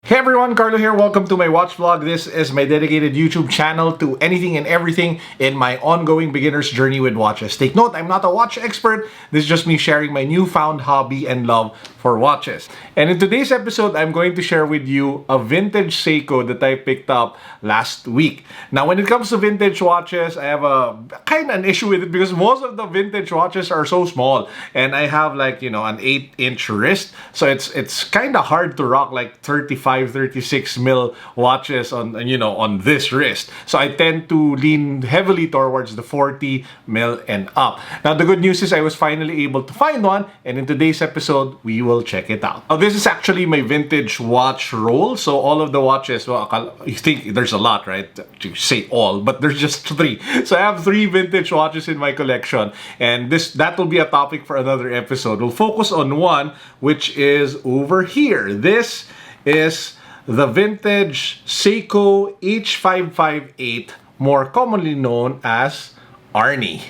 Hey everyone, Carlo here. Welcome to my watch vlog. This is my dedicated YouTube channel to anything and everything in my ongoing beginner's journey with watches. Take note, I'm not a watch expert. This is just me sharing my newfound hobby and love for watches. And in today's episode, I'm going to share with you a vintage Seiko that I picked up last week. Now, when it comes to vintage watches, I have a kind of an issue with it because most of the vintage watches are so small. And I have like, an 8-inch wrist. So it's kind of hard to rock like 36 mil watches on this wrist. So I tend to lean heavily towards the 40 mil and up. Now the good news is I was finally able to find one, and in today's episode we will check it out. Now this is actually my vintage watch roll. So all of the watches, well, you think there's a lot, right? To say all, but there's just 3. So I have 3 vintage watches in my collection, and that will be a topic for another episode. We'll focus on one, which is over here. This is the vintage Seiko H558, more commonly known as Arnie.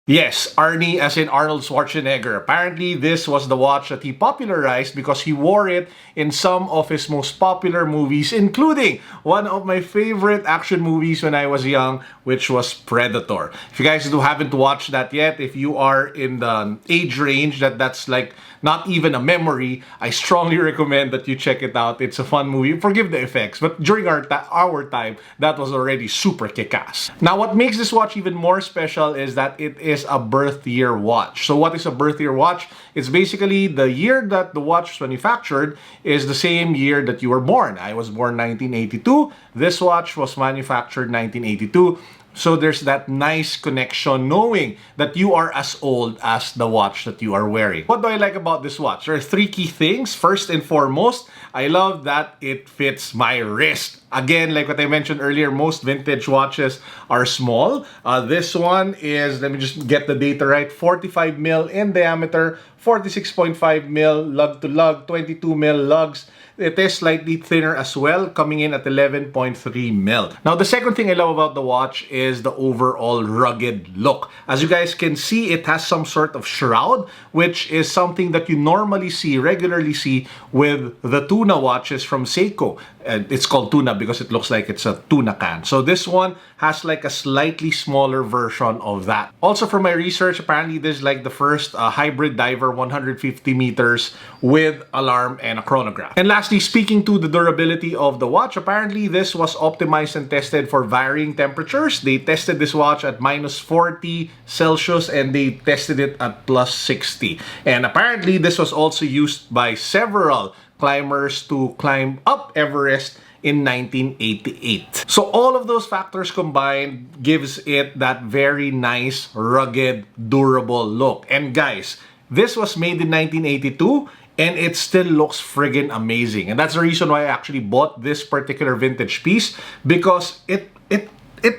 Yes, Arnie as in Arnold Schwarzenegger. Apparently, this was the watch that he popularized because he wore it in some of his most popular movies, including one of my favorite action movies when I was young, which was Predator. If you guys haven't watched that yet, if you are in the age range that's like not even a memory, I strongly recommend that you check it out. It's a fun movie. Forgive the effects, but during our time, that was already super kick-ass. Now, what makes this watch even more special is that it is a birth year watch. So what is a birth year watch? It's basically the year that the watch was manufactured is the same year that you were born. I was born 1982. This watch was manufactured 1982. So there's that nice connection knowing that you are as old as the watch that you are wearing. What do I like about this watch? There are 3 key things. First and foremost, I love that it fits my wrist. Again, like what I mentioned earlier, most vintage watches are small. This one is, let me just get the data right, 45 mil in diameter, 46.5 mil lug to lug, 22 mil lugs. It is slightly thinner as well, coming in at 11.3 mil. Now, the second thing I love about the watch is the overall rugged look. As you guys can see, it has some sort of shroud, which is something that you regularly see with the tuna watches from Seiko. It's called tuna because it looks like it's a tuna can. So this one has like a slightly smaller version of that. Also, from my research, apparently this is like the first hybrid diver 150 meters with alarm and a chronograph. And lastly, speaking to the durability of the watch, apparently this was optimized and tested for varying temperatures. They tested this watch at -40 Celsius and they tested it at +60. And apparently this was also used by several climbers to climb up Everest in 1988. So all of those factors combined gives it that very nice, rugged, durable look. And guys, this was made in 1982 and it still looks friggin' amazing. And that's the reason why I actually bought this particular vintage piece, because it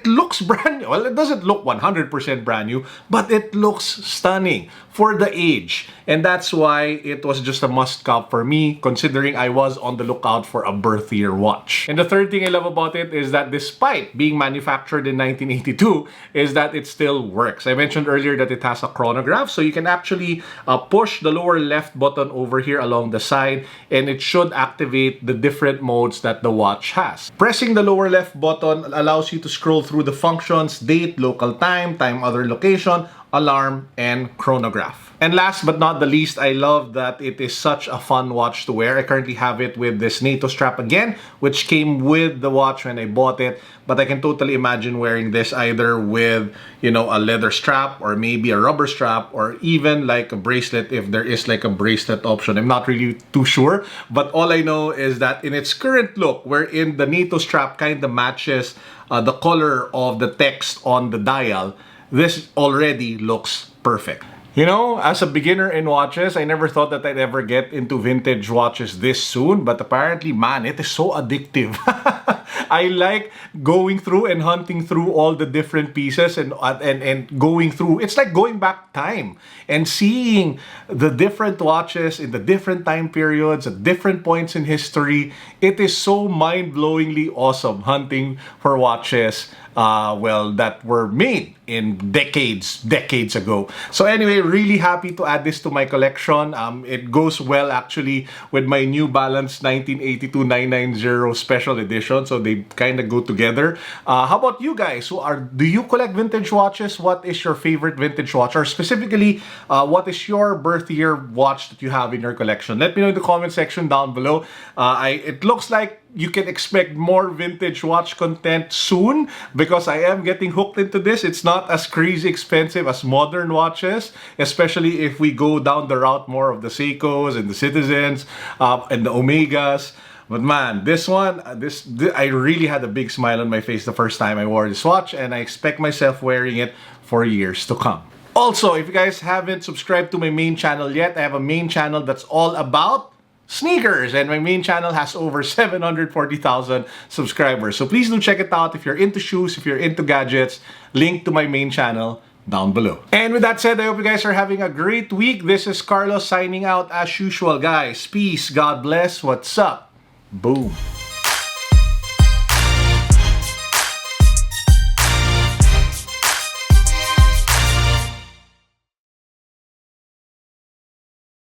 looks brand new. Well, it doesn't look 100% brand new, but it looks stunning for the age. And that's why it was just a must-have for me, considering I was on the lookout for a birth year watch. And the third thing I love about it is that despite being manufactured in 1982, is that it still works. I mentioned earlier that it has a chronograph, so you can actually push the lower left button over here along the side, and it should activate the different modes that the watch has. Pressing the lower left button allows you to scroll through the functions: date, local time, time other location, alarm, and chronograph. And last but not the least, I love that it is such a fun watch to wear. I currently have it with this NATO strap again, which came with the watch when I bought it. But I can totally imagine wearing this either with, a leather strap or maybe a rubber strap or even like a bracelet if there is like a bracelet option. I'm not really too sure. But all I know is that in its current look, wherein the NATO strap kind of matches the color of the text on the dial, this already looks perfect. As a beginner in watches, I never thought that I'd ever get into vintage watches this soon, but apparently, man, it is so addictive. I like going through and hunting through all the different pieces and going through. It's like going back time and seeing the different watches in the different time periods at different points in history. It is so mind-blowingly awesome hunting for watches that were made in decades ago. So anyway, really happy to add this to my collection. It goes well actually with my New Balance 1982-990 special edition. So they kind of go together. How about you guys? Do you collect vintage watches? What is your favorite vintage watch? Or specifically, what is your birth year watch that you have in your collection? Let me know in the comment section down below. It looks like you can expect more vintage watch content soon because I am getting hooked into this. It's not as crazy expensive as modern watches, especially if we go down the route more of the Seikos and the Citizens and the Omegas. But man, this one, I really had a big smile on my face the first time I wore this watch, and I expect myself wearing it for years to come. Also, if you guys haven't subscribed to my main channel yet, I have a main channel that's all about sneakers, and my main channel has over 740,000 subscribers. So please do check it out if you're into shoes, if you're into gadgets. Link to my main channel down below. And with that said, I hope you guys are having a great week. This is Carlo signing out as usual, guys. Peace, God bless, what's up? Boom.